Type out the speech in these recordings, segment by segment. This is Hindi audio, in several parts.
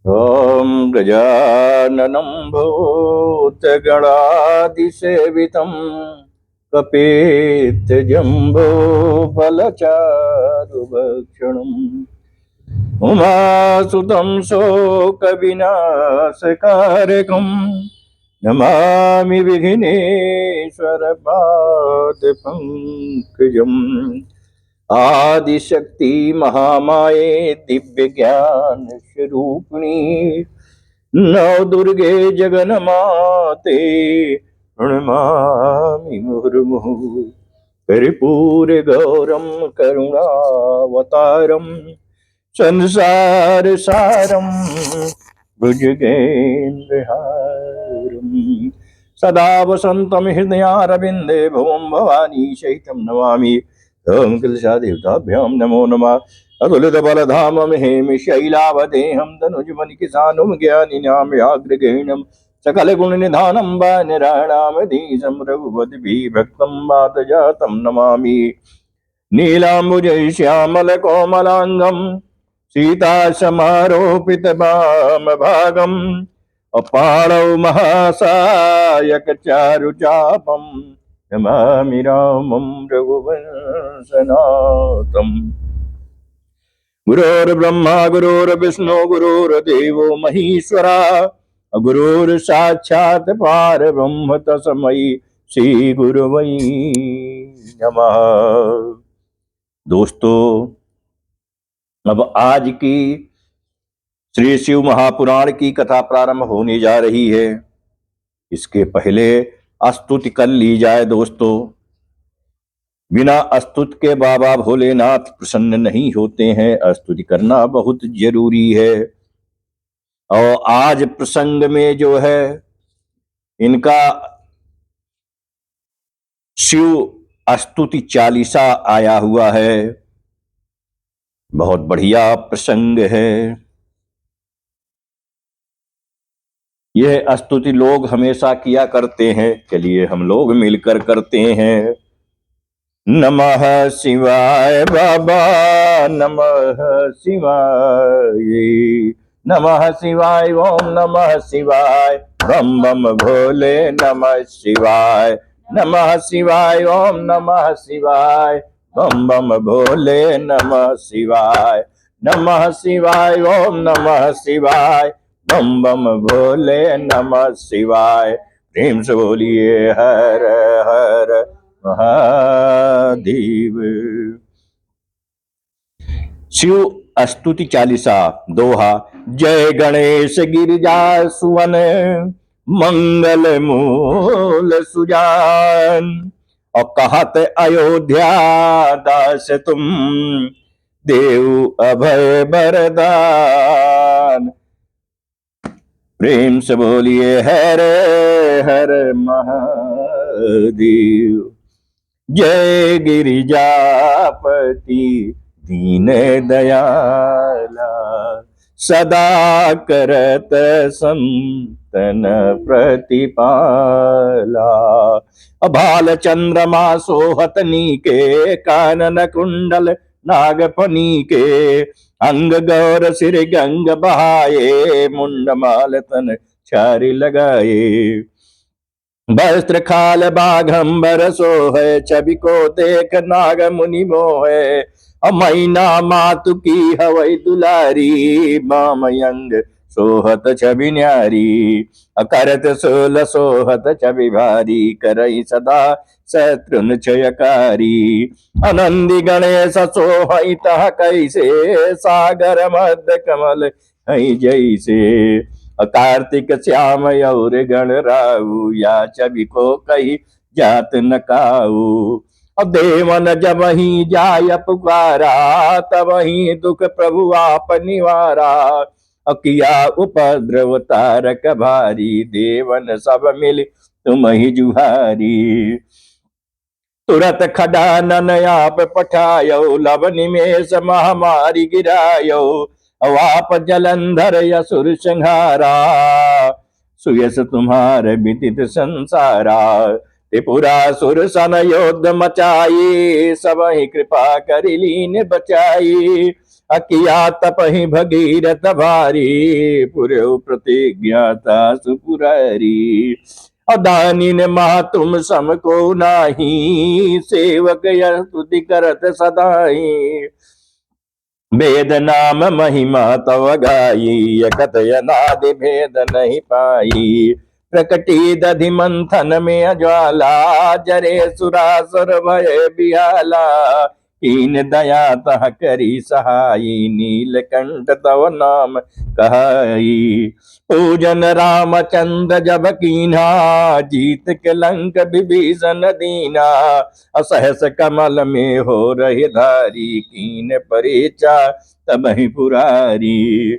ॐ गजाननं भूतगणादिसेवितं कपित्थजम्बोफलचारुभक्षणम् उमासुतं शोकविनाशकारकं नमामि विघ्नेश्वरपादपङ्कजम्। आदिशक्ति महामाये दिव्य ज्ञान स्वरूपिणी नव दुर्गे जगन्माते प्रणमामि मुहुर्मुहुः। कर्पूर गौरम करुणावतारम संसार सारम भुजगेन्द्रहारम सदा वसंतम हृदयारविंदे भवम भवानी शैतम नमामि। ओम देवताभ्यां नमो नमः। अतुलित बलधाम हेम शैलावदेहं तनुजमनि किसानुम ज्ञानिनां व्याघ्रगेणं सकल गुण निधानं वानराणामधीशं रघुपति भक्तं वातजातं नमामि। नीलाम्बुज श्यामल कोमलांगं सीता समारोपित वामभागं अपाणौ महासायक चारुचापं नमामि रामं रघुवंशनाथम्। गुरुर्ब्रह्मा गुरुर्विष्णु गुरुर्देवो महेश्वरा गुरुर्साक्षात् परब्रह्म तस्मै श्री गुरुवै नमः। दोस्तों, अब आज की श्री शिव महापुराण की कथा प्रारंभ होने जा रही है। इसके पहले स्तुति कर ली जाए। दोस्तों, बिना स्तुति के बाबा भोलेनाथ प्रसन्न नहीं होते हैं। स्तुति करना बहुत जरूरी है। और आज प्रसंग में जो है इनका शिव स्तुति चालीसा आया हुआ है। बहुत बढ़िया प्रसंग है। यह स्तुति लोग हमेशा किया करते हैं। चलिए हम लोग मिलकर करते हैं। नमः शिवाय बाबा नमः शिवाय, नमः शिवाय ओम नमः शिवाय, बम बम भोले नमः शिवाय, नमः शिवाय ओम नमः शिवाय, बम बम भोले नमः शिवाय, नमः शिवाय ओम नमः शिवाय, बम बम भोले नमः शिवाय। प्रेम से बोलिए हर हर महादेव। शिव स्तुति चालीसा दोहा। जय गणेश गिरिजा सुवन मंगल मूल सुजान, और कहत अयोध्या दास तुम देव अभय वरदान। प्रेम से बोलिए हर हर महादेव। जय गिरिजापति दीन दयाला, सदा करत संतन प्रतिपाला। अभाल चंद्रमा सोहत नीके, कानन कुंडल नागफनी के। अंग गौर सिर गंग बहाए, मुंड माल तन चारि लगाए। वस्त्र खाल बाघंबर सोहे, छवि को देख नाग मुनि मोहे। मैना मातु की हवै दुलारी, बामयंग सोहत छवि न्यारी। करत सोल सोहत छवि भारी, करई सदा शत्रुन क्षयकारी। आनंदी गणेश सोहै तह कैसे, सागर मध्य कमल है जैसे। कार्तिक श्याम और गण राऊ, या छवि को कही जात न काऊ। अब देवन जब ही जाय पुकारा, तब ही दुख प्रभु आप निवारा। किया उपद्रव तारक भारी, देवन सब मिल तुम ही जुहारी। तुरत खडानन आप पठायो, लब निमेष महामारी गिरायो। वाप जलंधर असुर संहारा, सुयस तुम्हार विदित संसारा। त्रिपुरा सुर सन योद्ध मचाई, सब ही कृपा करि लीन बचाई। अकिया तपहि भगीरथ भारी, पुरहु प्रतिज्ञाता सुपुरारी। अदानी ने महा तुम सम को नाही, सेवक यह स्तुति करत सदाई। वेद नाम महिमा तव गाई, कथय नादि भेद नहीं पाई। प्रकटी दधि मंथन में अज्वाला, जरे सुरासुर भय बिहाला। कीन दया तह करी सहाई, नीलकंठ तव नाम कहाई। पूजन रामचंद्र जब कीन्हा, जीत के लंक विभीषण दीना। असहस कमल में हो रही धारी, कीन परीक्षा तब ही पुरारी।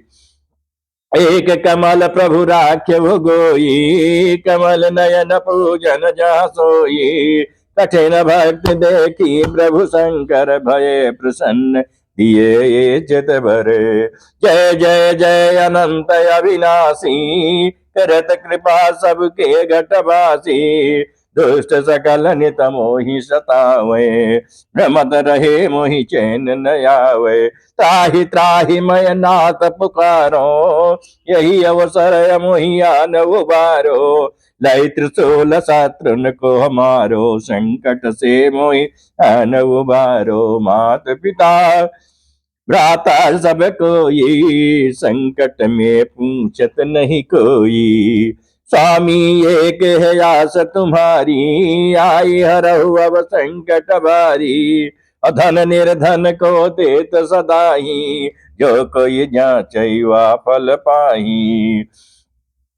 एक कमल प्रभु राख्य गोई, कमल नयन पूजन जा सोई। कठिन भक्ति देखी प्रभु शंकर, भये प्रसन्न दिए चित भरे। जय जय जय अनंत अविनाशी, करत कृपा सबके घटवासी। दुष्ट सकल नित मोहि सतावे, भ्रमत रहे मोहि चैन न आवे। त्राहि त्राहि मय नाथ पुकारो, यही अवसर मोहि आन उबारो। लय त्रिशूल शत्रुन को हमारो, संकट से मोहि आन उबारो। मात पिता भ्राता सब कोई, संकट में पूछत नहीं कोई। स्वामी एक है आस तुम्हारी, आई हरहु अब संकट भारी। अधन निर्धन को देत सदाई, जो कोई जांचई वा फल पाही।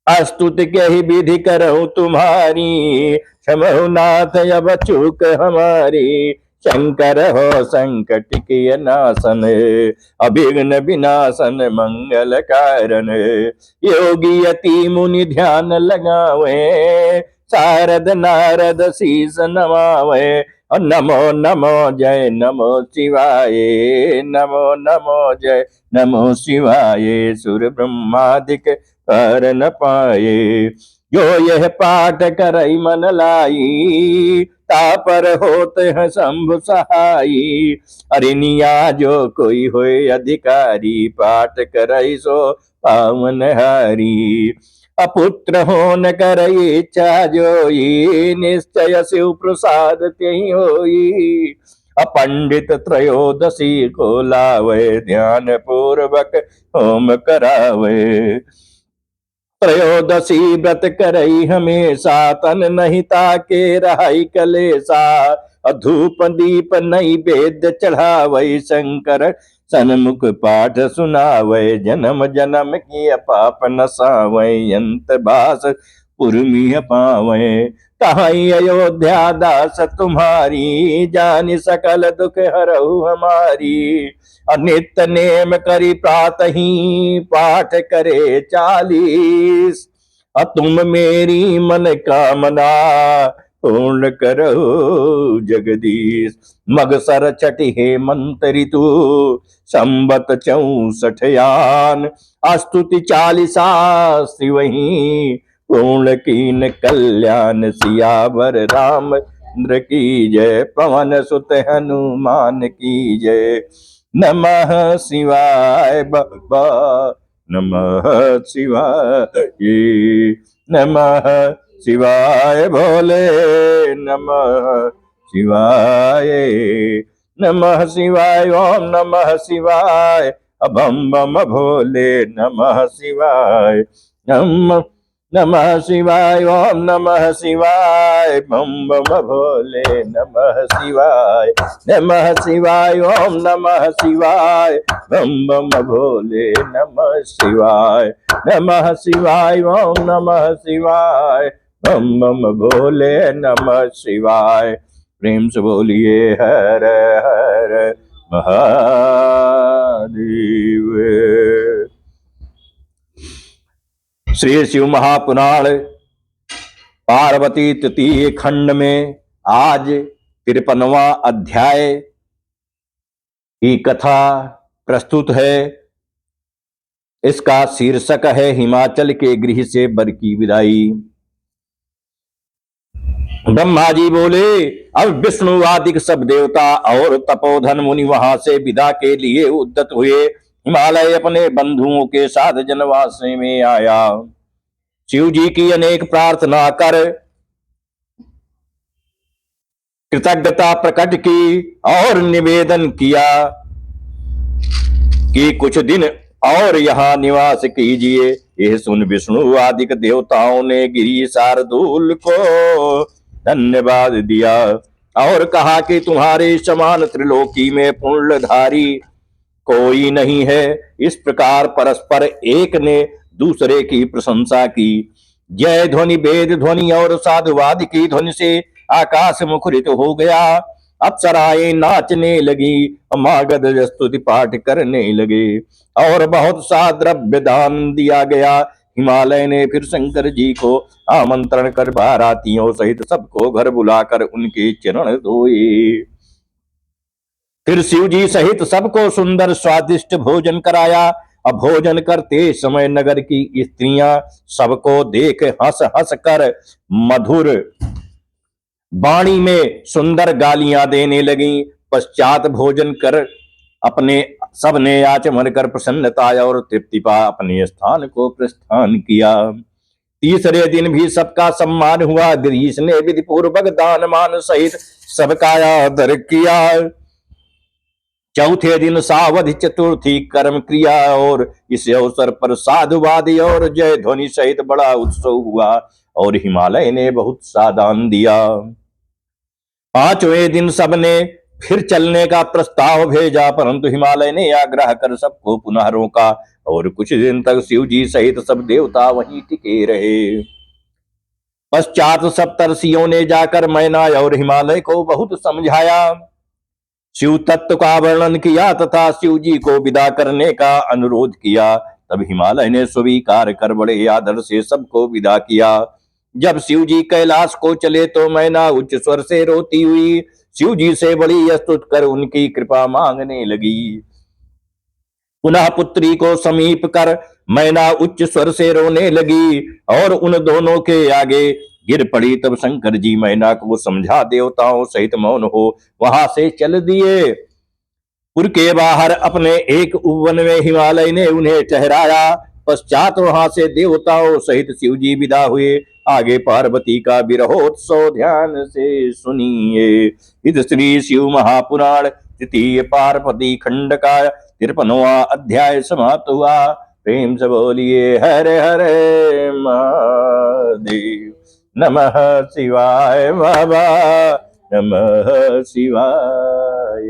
अस्तुति के ही विधि करहु तुम्हारी, क्षमहु नाथ अब चूक हमारी। शंकर हो संकट के नाशन, अभिघ्न विनाशन मंगल कारण। योगी यति मुनि ध्यान लगावे, शारद नारद शीस नमावे। नमो नमो जय नमो शिवाय, नमो नमो जय नमो शिवाय। सुर ब्रह्मादिक कर न पाए, जो यह पाठ करई मन लाई। तापर होते हैं शंभु सहाई, अरिनिया जो कोई होए अधिकारी। पाठ करई सो पावन हारी, अपुत्र हो न करई इच्छा जोई। निश्चय शिव प्रसाद त्यही होई, अपंडित त्रयोदशी को लावे। ध्यान पूर्वक होम करावे, त्रयोदशी व्रत करई हमेशा। तन नहीं ताके रहाई कलेसा, धूप दीप नई वेद चढ़ावई। शंकर सन्मुख पाठ सुनावै, जन्म जन्म की पाप नसावै। अंत बास पुरमिय पावै, कहाई अयोध्या दास तुम्हारी। जानि सकल दुख हरहु हमारी, नित्य नेम करी प्रातहि, पाठ करे 40। तुम मेरी मन कामना, पूर्ण करो जगदीश। मगसर छठी हेमंत ऋतु, संबत 64 यान। स्तुति 40 शिवहि, पूर्ण कीन कल्याण। सियावर राम चंद्र की जय, पवन सुत हनुमान की जय। नमः शिवाय बाबा, नमः शिवाय, नमः शिवाय भोले, नमः शिवाय, नमः शिवाय। ओम नमः शिवाय, बम बम भोले, नमः शिवाय। नमः शिवाय, ओम नमः शिवाय, बम बम भोले, नमः शिवाय। नमः शिवाय, ओम नमः शिवाय, बम बम भोले, नमः शिवाय। नमः शिवाय, ओम नमः शिवाय, बम बम भोले, नमः शिवाय। प्रेम से बोलिए हर हर महादेव। श्री शिव महापुराण पार्वती तृतीय खंड में आज 53वां अध्याय की कथा प्रस्तुत है। इसका शीर्षक है हिमाचल के गृह से बर की विदाई। ब्रह्मा जी बोले, अब विष्णु आदि सब देवता और तपोधन मुनि वहां से विदा के लिए उद्यत हुए। हिमालय अपने बंधुओं के साथ जनवास में आया। शिव जी की अनेक प्रार्थना कर कृतज्ञता प्रकट की और निवेदन किया कि कुछ दिन और यहाँ निवास कीजिए। यह सुन विष्णु आदि देवताओं ने गिरी शार्दूल को धन्यवाद दिया और कहा कि तुम्हारे समान त्रिलोकी में पुण्यधारी कोई नहीं है। इस प्रकार परस्पर एक ने दूसरे की प्रशंसा की। जय ध्वनि, वेद ध्वनि और साधुवाद की ध्वनि से आकाश मुखरित हो गया। अप्सराएं नाचने लगी, मागध स्तुति पाठ करने लगे और बहुत सा द्रव्य दान दिया गया। हिमालय ने फिर शंकर जी को आमंत्रण कर बारातियों सहित सबको घर बुलाकर उनके चरण धोए। फिर शिव जी सहित सबको सुंदर स्वादिष्ट भोजन कराया। अब भोजन करते समय नगर की स्त्रियां सबको देख हंस हंस कर मधुर वाणी में सुंदर गालियां देने लगी। पश्चात भोजन कर अपने सबने आचमन कर प्रसन्नता और तृप्ति पा अपने स्थान को प्रस्थान किया। तीसरे दिन भी सबका सम्मान हुआ। गिरीश ने विधि पूर्वक दान मान सहित सबका आदर किया। चौथे दिन सावधि चतुर्थी कर्म क्रिया और इस अवसर पर साधुवादी और जय ध्वनि सहित बड़ा उत्सव हुआ और हिमालय ने बहुत सा दान दिया। पांचवें दिन सबने फिर चलने का प्रस्ताव भेजा, परंतु हिमालय ने आग्रह कर सबको पुनः रोका और कुछ दिन तक शिव जी सहित सब देवता वहीं टिके रहे। पश्चात सप्तर्षियों ने जाकर मैना और हिमालय को बहुत समझाया, शिव तत्व का वर्णन किया तथा शिव जी को विदा करने का अनुरोध किया। तब हिमालय ने स्वीकार कर बड़े आदर से सबको विदा किया। जब शिव जी कैलाश को चले तो मैना उच्च स्वर से रोती हुई शिव जी से बड़ी स्तुति कर उनकी कृपा मांगने लगी। पुनः पुत्री को समीप कर मैना उच्च स्वर से रोने लगी और उन दोनों के आगे गिर पड़ी। तब शंकर जी मैना को समझा देवताओं सहित मौन हो वहां से चल दिए। पुर के बाहर अपने एक उपवन में हिमालय ने उन्हें ठहराया। पश्चात वहां से देवताओं सहित शिव जी विदा हुए। आगे पार्वती का विरहोत्सव ध्यान से सुनिए। इस श्री शिव महापुराण तृतीय पार्वती खंड का 53वां अध्याय समाप्त हुआ। प्रेम से बोलिए हरे हरे महादेव। नमः शिवाय बाबा, नमः शिवाय,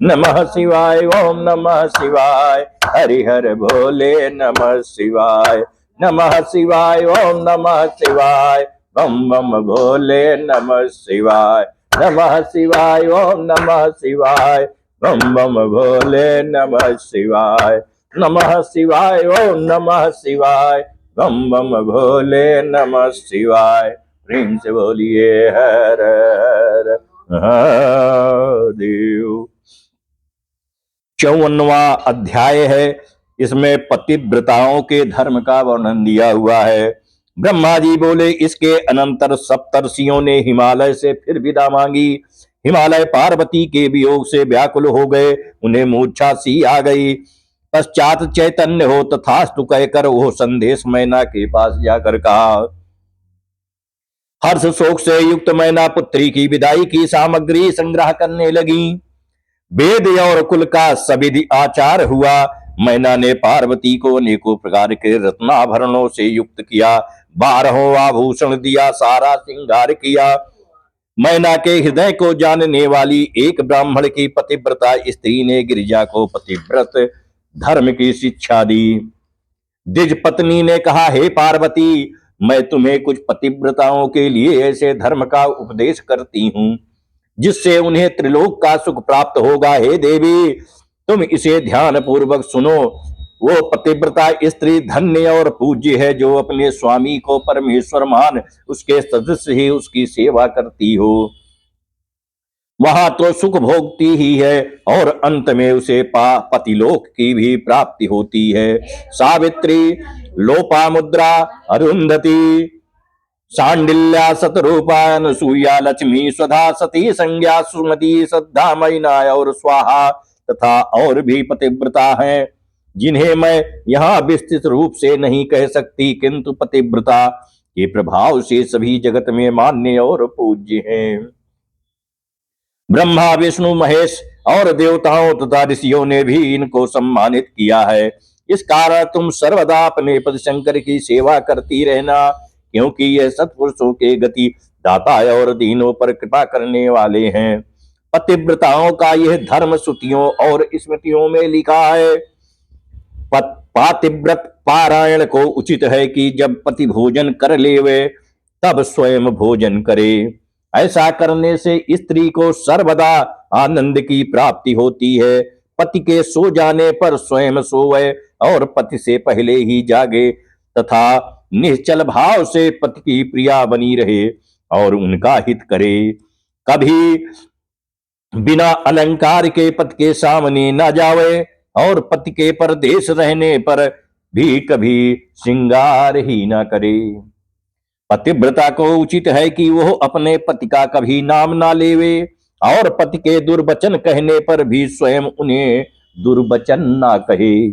नमः शिवाय, ओम नमः शिवाय, हरि हर भोले नमः शिवाय, नमः शिवाय, ओम नमः शिवाय, बम बम भोले नमः शिवाय, नमः शिवाय, ओम नमः शिवाय, बम बम भोले नमः शिवाय, नमः शिवाय, ओम नमः शिवाय, बम बम भोले नमः शिवाय। प्रेम से बोलिए हर हर महादेव। 54वां अध्याय है। इसमें पतिव्रताओं के धर्म का वर्णन दिया हुआ है। ब्रह्मा जी बोले, इसके अनंतर सप्तर्षियों ने हिमालय से फिर विदा मांगी। हिमालय पार्वती के वियोग से व्याकुल हो गए, उन्हें मूर्छा सी आ गई। पश्चात चैतन्य हो तथास्तु कहकर वो संदेश मैना के पास जाकर कहा। हर्ष शोक से युक्त मैना पुत्री की विदाई की सामग्री संग्रह करने लगी। वेद और कुल का सविधि आचार हुआ। मैना ने पार्वती को अनेकों प्रकार के रत्नाभरणों से युक्त किया, 12 आभूषण दिया, सारा श्रृंगार किया। मैना के हृदय को जानने वाली एक ब्राह्मण की पतिव्रता स्त्री ने गिरिजा को पतिव्रत धर्म की शिक्षा दी। द्विज पत्नी ने कहा, हे पार्वती, मैं तुम्हें कुछ पतिव्रताओं के लिए ऐसे धर्म का उपदेश करती हूँ जिससे उन्हें त्रिलोक का सुख प्राप्त होगा। हे देवी, तुम इसे ध्यान पूर्वक सुनो। वो पतिव्रता स्त्री धन्य और पूज्य है जो अपने स्वामी को परमेश्वर मान उसके सदस्य ही उसकी सेवा करती हो। वहां तो सुख भोगती ही है और अंत में उसे पतिलोक की भी प्राप्ति होती है। सावित्री, लोपामुद्रा, अरुंधति, सांडिल्या सतरूपायन सूया लक्ष्मी स्वधा सती संज्ञा सुमति श्रद्धा मैना और स्वाहा तथा और भी पतिव्रता हैं जिन्हें मैं यहाँ विस्तृत रूप से नहीं कह सकती, किंतु पतिव्रता के प्रभाव से सभी जगत में मान्य और पूज्य हैं। ब्रह्मा विष्णु महेश और देवताओं तथा ऋषियों ने भी इनको सम्मानित किया है। इस कारण तुम सर्वदा अपने पद शंकर की सेवा करती रहना, क्योंकि यह सत्पुरुषों के गति दाता और दीनों पर कृपा करने वाले हैं। पतिव्रताओं का यह धर्म श्रुतियों और स्मृतियों में लिखा है। पातिव्रत पारायण को उचित है कि जब पति भोजन कर लेवे तब स्वयं भोजन करे। ऐसा करने से स्त्री को सर्वदा आनंद की प्राप्ति होती है। पति के सो जाने पर स्वयं सोवे और पति से पहले ही जागे तथा निश्चल भाव से पति की प्रिया बनी रहे और उनका हित करे। कभी बिना अलंकार के पति के सामने न जावे और पति के परदेश रहने पर भी कभी श्रृंगार ही न करे। पतिव्रता को उचित है कि वह अपने पति का कभी नाम ना लेवे और पति के दुर्वचन कहने पर भी स्वयं उन्हें दुर्वचन ना कहे।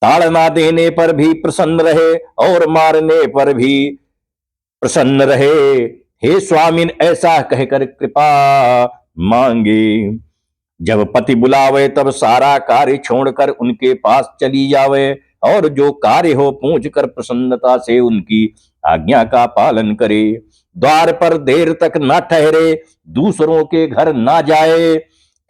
ताड़ना देने पर भी प्रसन्न रहे और मारने पर भी प्रसन्न रहे। हे स्वामिन, ऐसा कहकर कृपा मांगे। जब पति बुलावे तब सारा कार्य छोड़कर उनके पास चली जावे और जो कार्य हो पूछ कर प्रसन्नता से उनकी आज्ञा का पालन करे। द्वार पर देर तक ना ठहरे, दूसरों के घर ना जाए,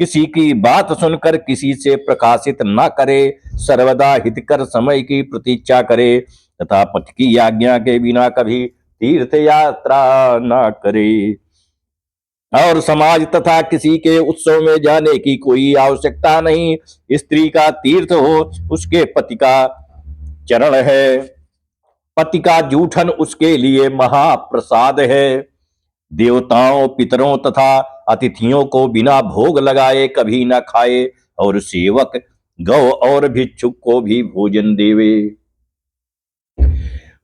किसी की बात सुनकर किसी से प्रकाशित ना करे, सर्वदा हितकर समय की प्रतीक्षा करे तथा पति की आज्ञा के बिना कभी तीर्थ यात्रा ना करे और समाज तथा किसी के उत्सव में जाने की कोई आवश्यकता नहीं। स्त्री का तीर्थ हो उसके पति का चरण है। पति का जूठन उसके लिए महाप्रसाद है। देवताओं पितरों तथा अतिथियों को बिना भोग लगाए कभी न खाए और सेवक गौ और भिक्षुक को भी भोजन देवे।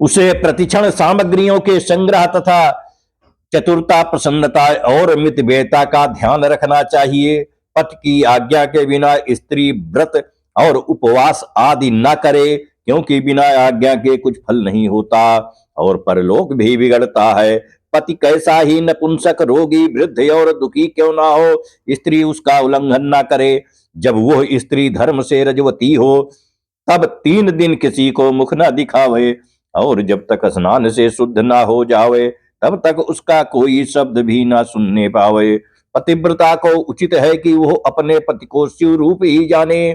उसे प्रतिक्षण सामग्रियों के संग्रह तथा चतुरता प्रसन्नता और मितव्ययता का ध्यान रखना चाहिए। पति की आज्ञा के बिना स्त्री व्रत और उपवास आदि न करे, क्योंकि बिना आज्ञा के कुछ फल नहीं होता और परलोक भी बिगड़ता है। पति कैसा ही नपुंसक रोगी वृद्ध और दुखी क्यों ना हो, स्त्री उसका उल्लंघन ना करे। जब वह स्त्री धर्म से रजवती हो तब 3 दिन किसी को मुख न दिखावे और जब तक स्नान से शुद्ध ना हो जावे तब तक उसका कोई शब्द भी ना सुनने पावे। पतिव्रता को उचित है कि वह अपने पति को शिव रूप ही जाने,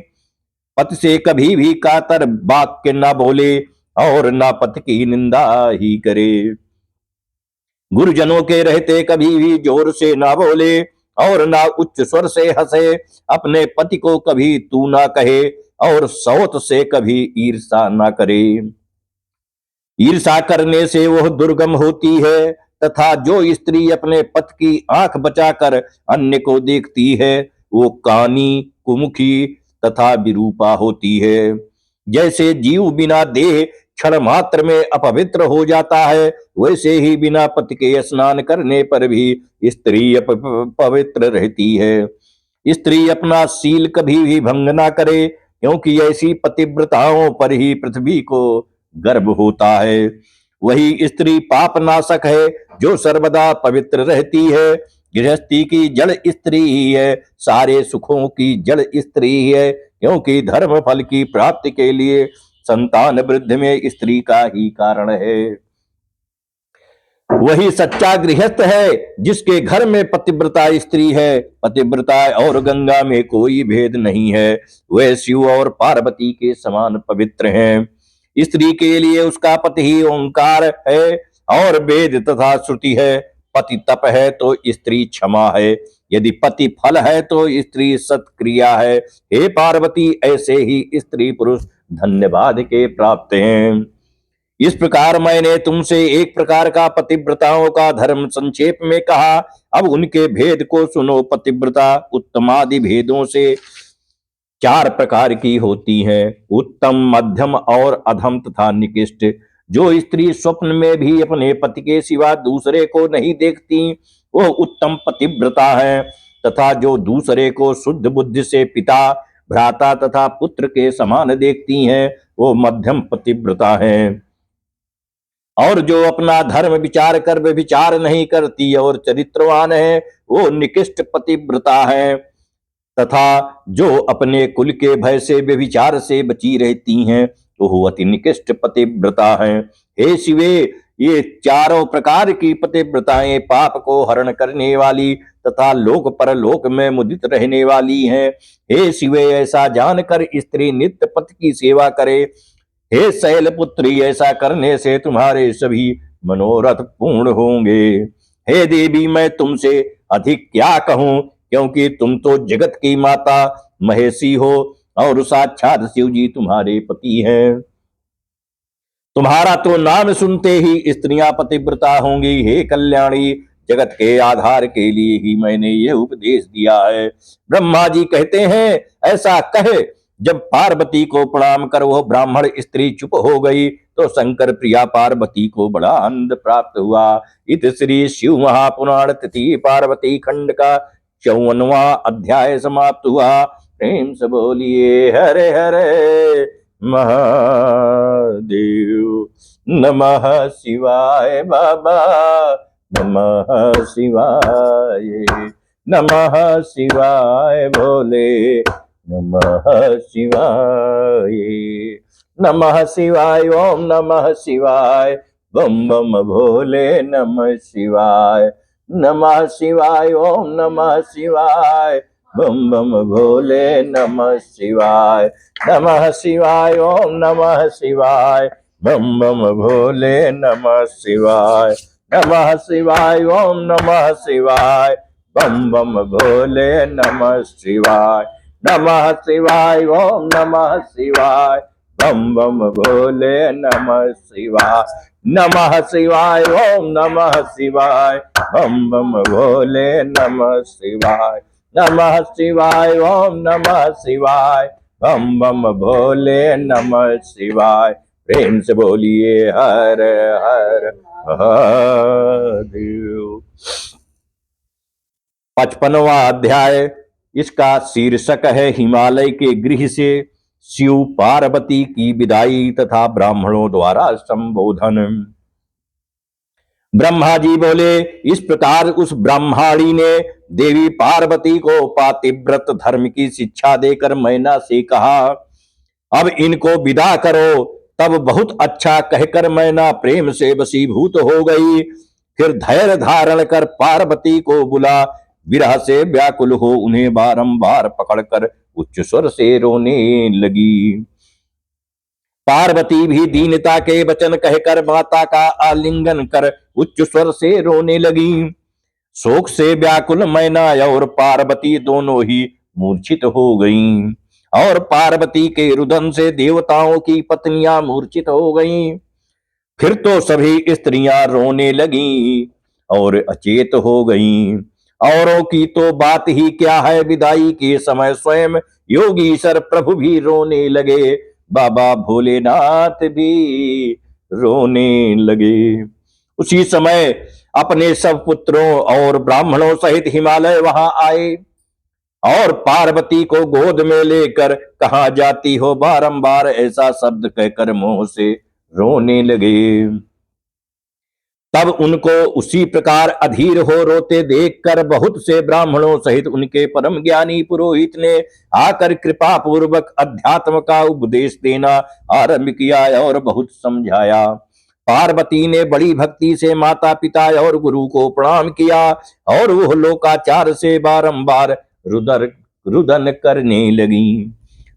पति से कभी भी कातर वाक्य ना बोले और ना पति की निंदा ही करे। गुरुजनों के रहते कभी भी जोर से ना बोले और ना उच्च स्वर से हंसे। अपने पति को कभी तू ना कहे और सौत से कभी ईर्षा ना करे। ईर्षा करने से वह दुर्गम होती है तथा जो स्त्री अपने पति की आंख बचाकर अन्य को देखती है वो कानी कुमुखी तथा विरूपा होती है। जैसे जीव बिना देह क्षण मात्र में अपवित्र हो जाता है, वैसे ही बिना पति के स्नान करने पर भी स्त्री पवित्र रहती है। स्त्री अपना शील कभी भी भंग ना करे, क्योंकि ऐसी पतिव्रताओं पर ही पृथ्वी को गर्भ होता है। वही स्त्री पाप नाशक है जो सर्वदा पवित्र रहती है। गृहस्थी की जड़ स्त्री ही है, सारे सुखों की जड़ स्त्री ही है, क्योंकि धर्म फल की प्राप्ति के लिए संतान वृद्धि में स्त्री का ही कारण है। वही सच्चा गृहस्थ है जिसके घर में पतिव्रता स्त्री है। पतिव्रता और गंगा में कोई भेद नहीं है, वह शिव और पार्वती के समान पवित्र हैं। स्त्री के लिए उसका पति ही ओंकार है और वेद तथा श्रुति है। पति तप है तो स्त्री क्षमा है, यदि पति फल है तो स्त्री सत्क्रिया है। हे पार्वती, ऐसे ही स्त्री पुरुष धन्यवाद के प्राप्त हैं। इस प्रकार मैंने तुमसे एक प्रकार का पतिव्रताओं का धर्म संक्षेप में कहा। अब उनके भेद को सुनो। पतिव्रता उत्तमादि भेदों से 4 प्रकार की होती हैं, उत्तम, मध्यम और अधम तथा निकृष्ट। जो स्त्री स्वप्न में भी अपने पति के सिवा दूसरे को नहीं देखती वो उत्तम पतिव्रता है, तथा जो दूसरे को शुद्ध बुद्धि से पिता, भ्राता तथा पुत्र के समान देखती हैं वो मध्यम पतिव्रता है। और जो अपना धर्म विचार कर विचार नहीं करती और चरित्रवान है वो निकृष्ट पतिव्रता है, तथा जो अपने कुल के भय से व्यभिचार से बची रहती हैं तो वो अति निकृष्ट पतिव्रता है। हे शिवे, ये चारों प्रकार की पतिव्रताएं पाप को हरण करने वाली तथा लोक परलोक में मुदित रहने वाली हैं। हे शिवे, ऐसा जानकर स्त्री नित्य पति की सेवा करे। हे शैलपुत्री, ऐसा करने से तुम्हारे सभी मनोरथ पूर्ण होंगे। हे देवी, मैं तुमसे अधिक क्या कहूं, क्योंकि तुम तो जगत की माता महेशी हो और साक्षात शिव जी तुम्हारे पति हैं। तुम्हारा तो नाम सुनते ही स्त्रियां पतिव्रता होंगी। हे कल्याणी, जगत के आधार के लिए ही मैंने ये उपदेश दिया है। ब्रह्मा जी कहते हैं, ऐसा कहे जब पार्वती को प्रणाम कर वो ब्राह्मण स्त्री चुप हो गई तो शंकर प्रिया पार्वती को बड़ा आनंद प्राप्त हुआ। इत श्री शिव महापुराण तृतीय पार्वती खंड का 54वां अध्याय समाप्त हुआ। प्रेम से बोलिए हरे हरे महादेव। नमः शिवाय बाबा, नमः शिवाय, नमः शिवाय भोले, नमः शिवाय, नमः शिवाय, ओम नमः शिवाय, बम बम भोले नमः शिवाय, नमः शिवाय, ओम नमः शिवाय, बम बम भोले नमः शिवाय, नमः शिवाय, ओम नमः शिवाय, बम बम भोले नमः शिवाय, नमः शिवाय, ओम नमः शिवाय, बम बम भोले नमः शिवाय, नमः शिवाय, ओम नमः शिवाय, बम बम भोले नमः शिवाय, नमः शिवाय, ओम नमः शिवाय, बम बम भोले नमः शिवाय, नमः शिवाय, ओम नमः शिवाय, बम बम भोले नमः शिवाय। प्रेम से बोलिए हर हर महादेव। 55वां अध्याय, इसका शीर्षक है हिमालय के गृह से शिव पार्वती की विदाई तथा ब्राह्मणों द्वारा संबोधन। ब्रह्मा जी बोले, इस प्रकार उस ब्रह्माणी ने देवी पार्वती को पातिव्रत धर्म की शिक्षा देकर मैना से कहा, अब इनको विदा करो। तब बहुत अच्छा कहकर मैना प्रेम से वशीभूत हो गई। फिर धैर्य धारण कर पार्वती को बुला विरह से व्याकुल हो उन्हें बारंबार पकड़कर उच्च स्वर से रोने लगी। पार्वती भी दीनता के वचन कहकर माता का आलिंगन कर उच्च स्वर से रोने लगी। शोक से व्याकुल मैना और पार्वती दोनों ही मूर्छित हो गईं, और पार्वती के रुदन से देवताओं की पत्नियां मूर्छित हो गईं। फिर तो सभी स्त्रियां रोने लगीं और अचेत हो गईं। औरों की तो बात ही क्या है, विदाई के समय स्वयं योगीश्वर प्रभु भी रोने लगे, बाबा भोलेनाथ भी रोने लगे। उसी समय अपने सब पुत्रों और ब्राह्मणों सहित हिमालय वहां आए और पार्वती को गोद में लेकर कहाँ जाती हो बारंबार ऐसा शब्द कहकर मोह से रोने लगे। तब उनको उसी प्रकार अधीर हो रोते देखकर बहुत से ब्राह्मणों सहित उनके परम ज्ञानी पुरोहित ने आकर कृपा पूर्वक अध्यात्म का उपदेश देना आरंभ किया और बहुत समझाया। पार्वती ने बड़ी भक्ति से माता पिता और गुरु को प्रणाम किया और वह लोकाचार से बारंबार रुदन करने लगी।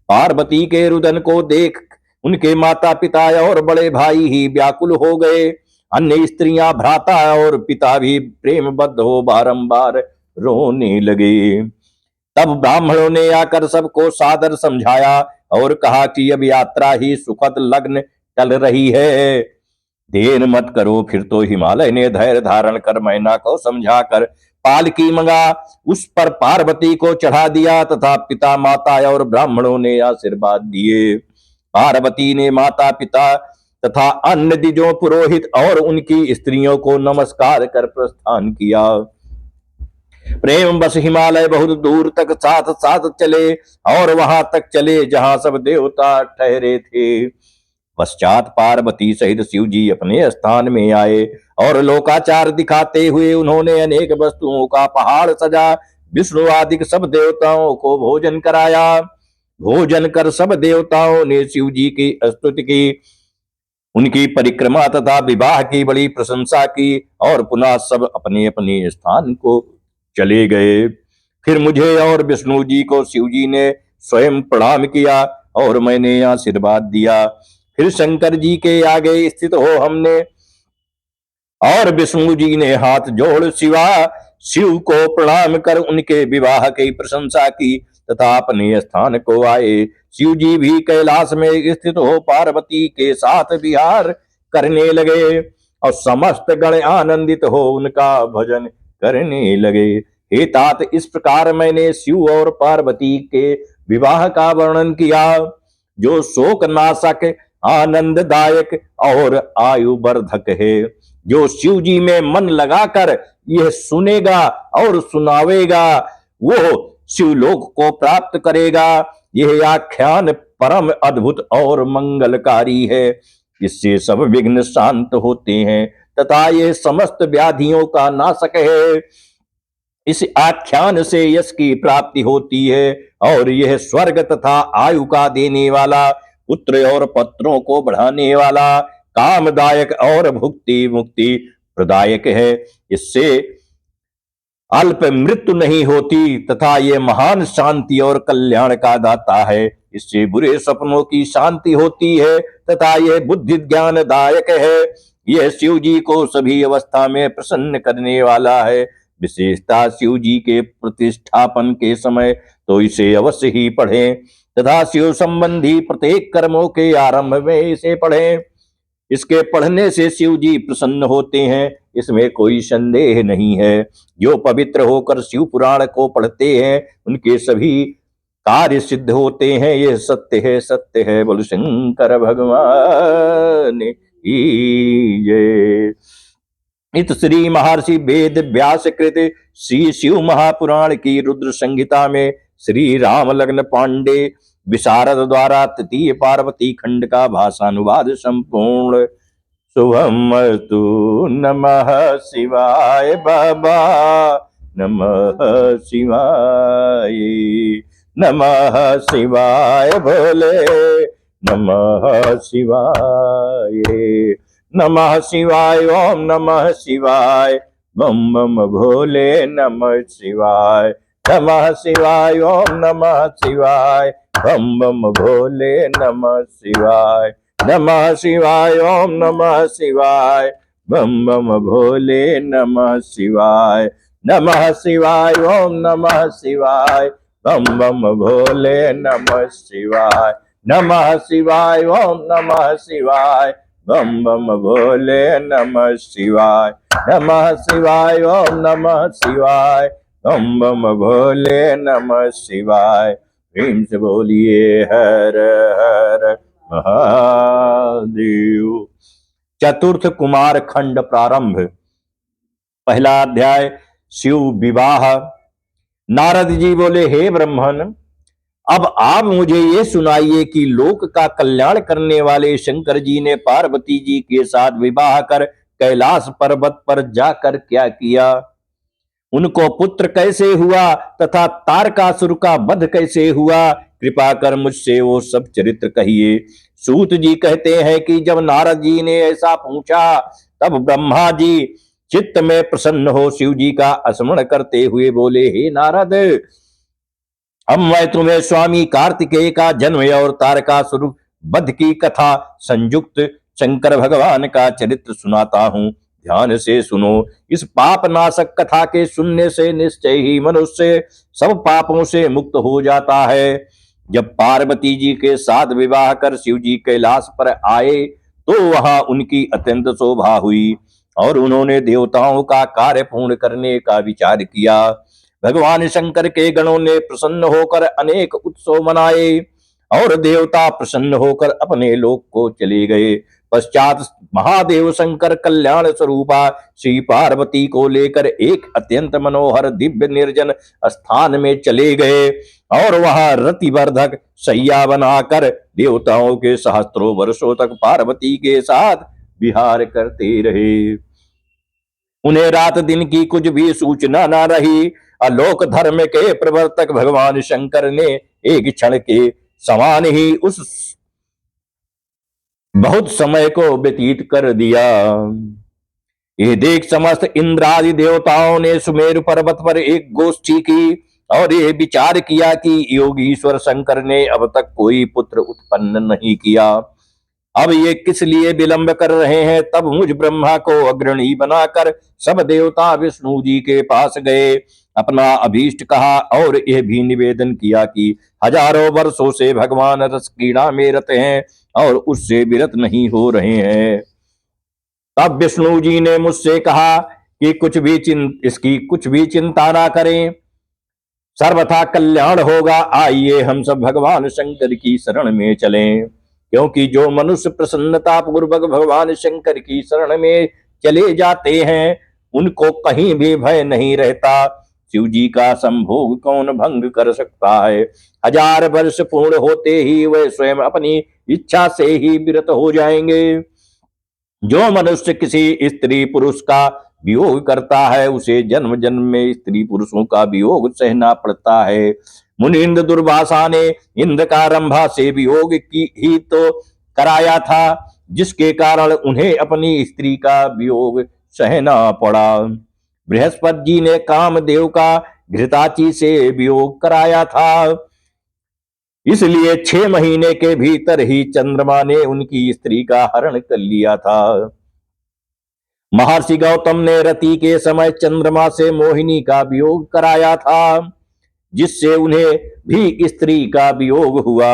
पार्वती के रुदन को देख उनके माता पिता और बड़े भाई ही व्याकुल हो गए। अन्य स्त्रियां, भ्राता और पिता भी प्रेमबद्ध हो बारंबार रोने लगे। तब ब्राह्मणों ने आकर सबको सादर समझाया और कहा कि अब यात्रा ही सुखद लग्न चल रही है, देर मत करो। फिर तो हिमालय ने धैर्य धारण कर मैना को समझाकर पालकी मंगा उस पर पार्वती को चढ़ा दिया तथा पिता माता और ब्राह्मणों ने आशीर्वाद दिए। पार्वती ने माता पिता तथा अन्य द्विजों पुरोहित और उनकी स्त्रियों को नमस्कार कर प्रस्थान किया। प्रेम बस हिमालय बहुत दूर तक साथ साथ चले और वहां तक चले जहां सब देवता ठहरे थे। पश्चात पार्वती सहित शिव जी अपने स्थान में आए और लोकाचार दिखाते हुए उन्होंने अनेक वस्तुओं का पहाड़ सजा विष्णु आदि सब देवताओं को भोजन कराया। भोजन कर सब देवताओं ने शिव जी की स्तुति की, उनकी परिक्रमा तथा विवाह की बड़ी प्रशंसा की और पुनः सब अपने अपने स्थान को चले गए। फिर मुझे और विष्णु जी को शिव जी ने स्वयं प्रणाम किया और मैंने आशीर्वाद दिया। फिर शंकर जी के आगे स्थित हो हमने और विष्णु जी ने हाथ जोड़ शिव को प्रणाम कर उनके विवाह की प्रशंसा की तथा अपने स्थान को आए। शिव जी भी कैलाश में स्थित हो पार्वती के साथ विहार करने लगे और समस्त गण आनंदित हो उनका भजन करने लगे। हे तात, इस प्रकार मैंने शिव और पार्वती के विवाह का वर्णन किया, जो शोक नाशक, आनंददायक और आयु वर्धक है। जो शिव जी में मन लगाकर यह सुनेगा और सुनावेगा वो शिवलोक को प्राप्त करेगा। यह आख्यान परम अद्भुत और मंगलकारी है। इससे सब विघ्न शांत होते हैं तथा ये समस्त व्याधियों का नाशक है। इस आख्यान से यश की प्राप्ति होती है और यह स्वर्ग तथा आयु का देने वाला, पुत्र और पत्रों को बढ़ाने वाला, कामदायक और भुक्ति मुक्ति प्रदायक है। इससे अल्प मृत्यु नहीं होती तथा ये महान शांति और कल्याण का दाता है। इससे बुरे सपनों की शांति होती है तथा यह बुद्धि ज्ञानदायक है। यह शिव जी को सभी अवस्था में प्रसन्न करने वाला है। विशेषता शिव जी के प्रतिष्ठापन के समय तो इसे अवश्य ही पढ़ें तथा शिव संबंधी प्रत्येक कर्मों के आरंभ में इसे पढ़ें। इसके पढ़ने से शिव जी प्रसन्न होते हैं, इसमें कोई संदेह नहीं है। जो पवित्र होकर शिव पुराण को पढ़ते हैं उनके सभी कार्य सिद्ध होते हैं। यह सत्य है, सत्य है। बोल शंकर भगवान की जय। इत श्री महर्षि वेद व्यास कृत श्री शिव महापुराण की रुद्र संहिता में श्री राम लग्न पांडे विशारद द्वारा तृतीय पार्वती खंड का भाषानुवाद संपूर्ण। शुभमस्तु। नमः शिवाय बाबा, नमः शिवाय, नमः शिवाय भोले, नमः शिवाय, नमः शिवाय, ओम नमः शिवाय, बम बम भोले, नमः शिवाय, नमः शिवाय, ओम नमः शिवाय, बम बम भोले, नमः शिवाय, नमः शिवाय, ओम नमः शिवाय, बम बम भोले, नमः शिवाय, नमः शिवाय, ओम नमः शिवाय, बम बम भोले, नमः शिवाय, नमः शिवाय, ओम नमः शिवाय, बम बम भोले, नमः शिवाय, नमः शिवाय, ओम नमः शिवाय, बम बम भोले, नमः शिवाय। प्रेम से बोलिए हर हर महादेव। चतुर्थ कुमार खंड प्रारंभ। पहला अध्याय शिव विवाह। नारद जी बोले, हे ब्रह्मन, अब आप मुझे ये सुनाइए कि लोक का कल्याण करने वाले शंकर जी ने पार्वती जी के साथ विवाह कर कैलाश पर्वत पर जाकर क्या किया, उनको पुत्र कैसे हुआ तथा तारकासुर का वध कैसे हुआ। कृपा कर मुझसे वो सब चरित्र कहिए। सूत जी कहते हैं कि जब नारद जी ने ऐसा पूछा तब ब्रह्मा जी चित्त में प्रसन्न हो शिव जी का स्मरण करते हुए बोले, हे नारद, अब मैं तुम्हें स्वामी कार्तिकेय का जन्म और तारकासुर वध की कथा संयुक्त शंकर भगवान का चरित्र सुनाता हूँ। ध्यान से सुनो। इस पाप नाशक कथा के सुनने से निश्चय ही मनुष्य सब पापों से मुक्त हो जाता है। जब पार्वती जी के साथ विवाह कर शिव जी कैलाश पर आए तो वहां उनकी अत्यंत शोभा हुई और उन्होंने देवताओं का कार्य पूर्ण करने का विचार किया। भगवान शंकर के गणों ने प्रसन्न होकर अनेक उत्सव मनाए और देवता प्रसन्न होकर अपने लोक को चले गए। पश्चात महादेव शंकर कल्याण स्वरूपा श्री पार्वती को लेकर एक अत्यंत मनोहर दिव्य निर्जन स्थान में चले गए और वहां रतिवर्धक शैया बनाकर देवताओं के सहस्त्रों वर्षों तक पार्वती के साथ विहार करते रहे। उन्हें रात दिन की कुछ भी सूचना न रही। अलोक धर्म के प्रवर्तक भगवान शंकर ने एक क्षण के समान ही उस बहुत समय को व्यतीत कर दिया। ये देख समस्त इंद्रादि देवताओं ने सुमेरु पर्वत पर एक गोष्ठी की और ये विचार किया कि योगीश्वर शंकर ने अब तक कोई पुत्र उत्पन्न नहीं किया, अब ये किस लिए विलंब कर रहे हैं। तब मुझ ब्रह्मा को अग्रणी बनाकर सब देवता विष्णु जी के पास गए, अपना अभीष्ट कहा और यह भी निवेदन किया कि हजारों वर्षों से भगवान रस क्रीड़ा में रत हैं और उससे विरत नहीं हो रहे हैं। तब विष्णु जी ने मुझसे कहा कि इसकी कुछ भी चिंता ना करें, सर्वथा कल्याण होगा। आइए हम सब भगवान शंकर की शरण में चलें, क्योंकि जो मनुष्य प्रसन्नता पूर्वक भगवान शंकर की शरण में चले जाते हैं उनको कहीं भी भय नहीं रहता। शिव जी का संभोग कौन भंग कर सकता है। 1000 वर्ष पूर्ण होते ही वे स्वयं अपनी इच्छा से ही विरत हो जाएंगे। जो मनुष्य किसी स्त्री पुरुष का वियोग करता है उसे जन्म जन्म में स्त्री पुरुषों का वियोग सहना पड़ता है। मुनिंद्र दुर्वासा ने इंद्र का रंभा से वियोग की ही तो कराया था, जिसके कारण उन्हें अपनी स्त्री का वियोग सहना पड़ा। बृहस्पति जी ने कामदेव का घृताची से वियोग कराया था, इसलिए 6 महीने के भीतर ही चंद्रमा ने उनकी स्त्री का हरण कर लिया था। महर्षि गौतम ने रति के समय चंद्रमा से मोहिनी का वियोग कराया था, जिससे उन्हें भी स्त्री का वियोग हुआ।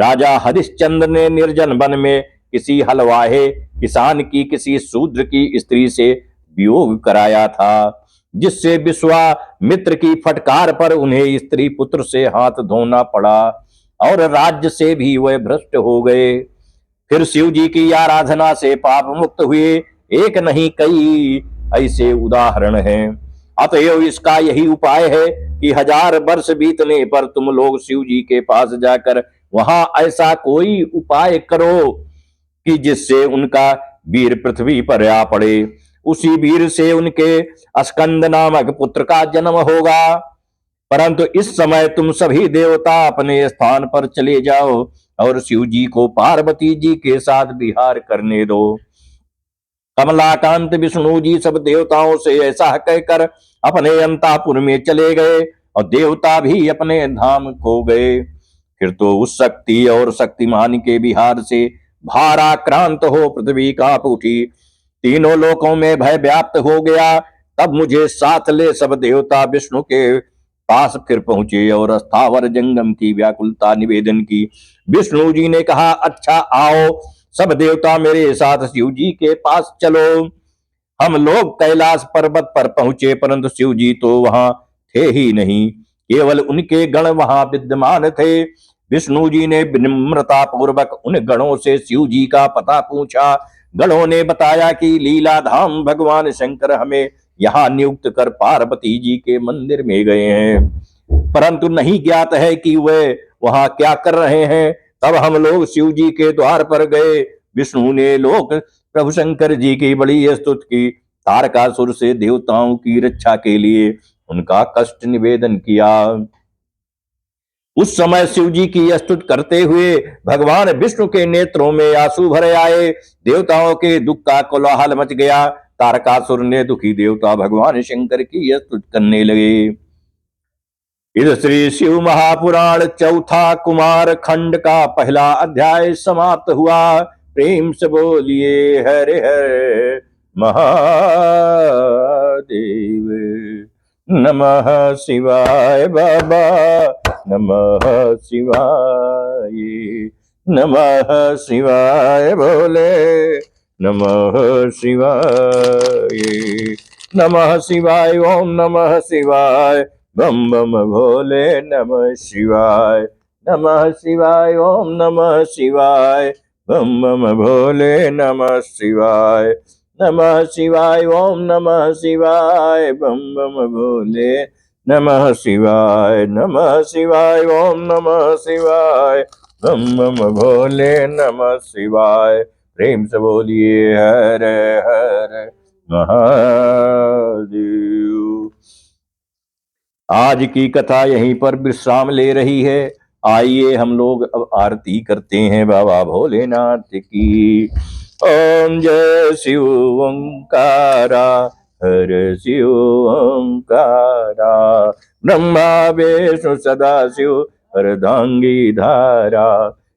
राजा हरिश्चंद्र ने निर्जन वन में किसी हलवाहे किसान की किसी शूद्र की स्त्री से वियोग कराया था, जिससे विश्वामित्र की फटकार पर उन्हें स्त्री पुत्र से हाथ धोना पड़ा और राज्य से भी वह भ्रष्ट हो गए। फिर शिव जी की आराधना से पाप मुक्त हुए एक नहीं कई ऐसे उदाहरण हैं। अतएव इसका यही उपाय है कि 1000 वर्ष बीतने पर तुम लोग शिव जी के पास जाकर वहां ऐसा कोई उपाय करो कि जिससे उनका वीर पृथ्वी पर आ पड़े। उसी वीर से उनके स्कंद नामक पुत्र का जन्म होगा। परंतु इस समय तुम सभी देवता अपने स्थान पर चले जाओ और शिव जी को पार्वती जी के साथ विहार करने दो। कमलाकांत विष्णु जी सब देवताओं से ऐसा कहकर अपने अंतःपुर में चले गए और देवता भी अपने धाम को गए। फिर तो उस शक्ति और शक्तिमान के विहार से भाराक्रांत हो पृथ्वी कांप उठी, तीनों लोकों में भय व्याप्त हो गया। तब मुझे साथ ले सब देवता विष्णु के पास फिर पहुंचे और स्थावर जंगम की व्याकुलता निवेदन की। विष्णु जी ने कहा, अच्छा आओ सब देवता मेरे साथ शिव जी के पास चलो। हम लोग कैलाश पर्वत पर पहुंचे, परंतु शिव जी तो वहां थे ही नहीं, केवल उनके गण वहां विद्यमान थे। विष्णु जी ने विनम्रता पूर्वक उन गणों से शिव जी का पता पूछा। गणों ने बताया कि लीला धाम भगवान शंकर हमें यहाँ नियुक्त कर पार्वती जी के मंदिर में गए हैं, परंतु नहीं ज्ञात है कि वे वहां क्या कर रहे हैं। तब हम लोग शिव जी के द्वार पर गए। विष्णु ने लोक प्रभु शंकर जी की बड़ी स्तुति की। तारकासुर से देवताओं की रक्षा के लिए उनका कष्ट निवेदन किया। उस समय शिव जी की स्तुति करते हुए भगवान विष्णु के नेत्रों में आंसू भरे आए। देवताओं के दुख का कोलाहल मच गया। तारकासुर ने दुखी देवता भगवान शंकर की स्तुति करने लगे। इस श्री शिव महापुराण चौथा कुमार खंड का पहला अध्याय समाप्त हुआ। प्रेम से बोलिए हरे हर महादेव। नमः शिवाय बाबा, नमः शिवाय, नमः शिवाय भोले, नमः शिवाय, नमः शिवाय, ओम नमः शिवाय, बम बम भोले नमः शिवाय, नमः शिवाय, ओम नमः शिवाय, बम बम भोले नमः शिवाय। नमः शिवाय ओम नमः शिवाय बम बम भोले नमः शिवाय। नमः शिवाय ओम नमः शिवाय बम बम भोले नमः शिवाय। प्रेम से बोलिए हर हर महादेव। आज की कथा यहीं पर विश्राम ले रही है। आइए हम लोग अब आरती करते हैं बाबा भोलेनाथ की। ओम जय शिव ओंकारा, हर शिव ओंकारा, ब्रह्मा विष्णु सदा शिव अर्धांगी धारा।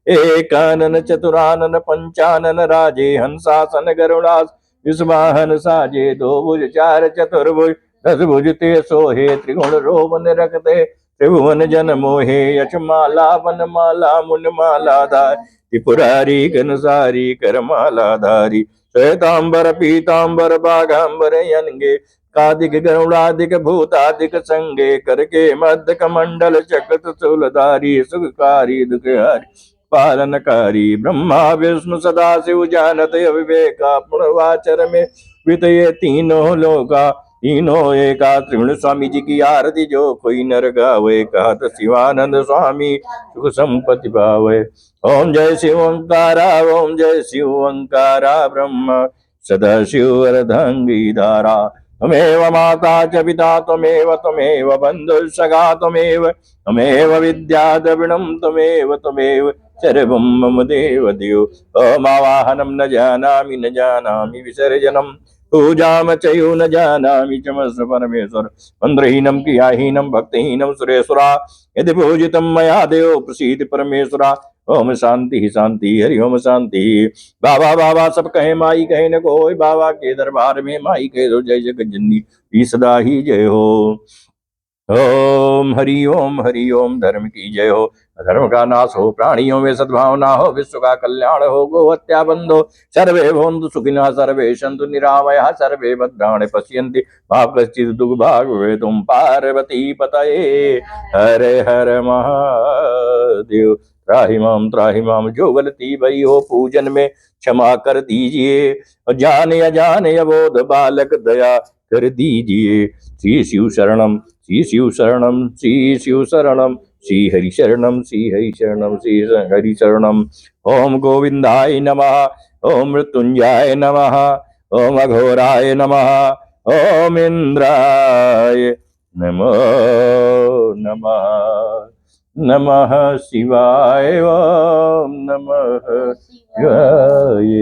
एकानन चतुरानन पंचानन राजे, हंसासन गरुड़ास विश्वाहन साजे। दो भुज चार चतुर्भुज, दस भुजते सोहे। त्रिगुण रोवन रखते त्रिभुवन जन मोहे। यश माला वन माला मुन माला धार, त्रिपुरारी घनसारी कर माला धारी। श्वेतांबर पीतांबर बाघांबर यनगे, कादिक गरुड़ादिक भूतादिक संगे। करके मध्य कमंडल चक्रत शूलधारी, सुखकारी दुखहारी पालनकारी। ब्रह्मा विष्णु सदा शिव जानत अविवेका, पूर्णवाचर में वितये तीनों लोका। तीनों एका। त्रिगुण स्वामी जी की आरती जो कोई नर गावे, कहत शिवानंद स्वामी सुख संपत्ति पावे। ओम जय शिव ओंकारा, ओम जय शिव ओंकारा, ब्रह्म सदा शिव अर्धांगी धारा। त्वमेव माता च पिता त्वमेव, त्वमेव बंधु सखा त्वमेव, त्वमेव विद्या द्रविणं त्वमेव, त्वमेव सर्वं मम देव देव। ओमावाहनं न जानामि न जानामि विसर्जनम्, पूजाम चयो न जानामि चमस् परमेश्वर। मंत्रहीनम क्रियाहीनम भक्तिहीनम सुरेश्वरा, यदि पूजितम मया देव प्रसीद परमेश्वरा। ओम शांति शांति हरि ओम शांति। बाबा बाबा सब कहे माई कहे न कोई, बाबा के दरबार में माई कहे दो जय जगत जननी की सदा ही जय हो। ओम हरि ओम धर्म की जय हो, धर्म का नाश हो, प्राणियों में सद्भावना हो, विश्व का कल्याण हो, गो हत्या बंद हो, सर्वे भवन्तु सुखिनः, सर्वे सन्तु निरामयाः, सर्वे भद्राणि पश्यन्ति मा कश्चित् दुर्भाग्यं। पार्वती पतये हर हर महादेव। त्राहि माम जो गलती भई हो पूजन में क्षमा कर दीजिए, जाने अजाने अबोध बालक दया कर दीजिए। श्री शिव शरणम, श्री शिव शरणम, श्री शिव शरणम, श्री हरि शरणम, श्री हरि शरणम, श्री हरि शरणम। ओम गोविंदाय नमः, ओम मृत्युंजय नमः, ओम अघोराय नमः, ओम इंद्राय नमो नमः। नमः शिवाय, ओम नमः शिवाय।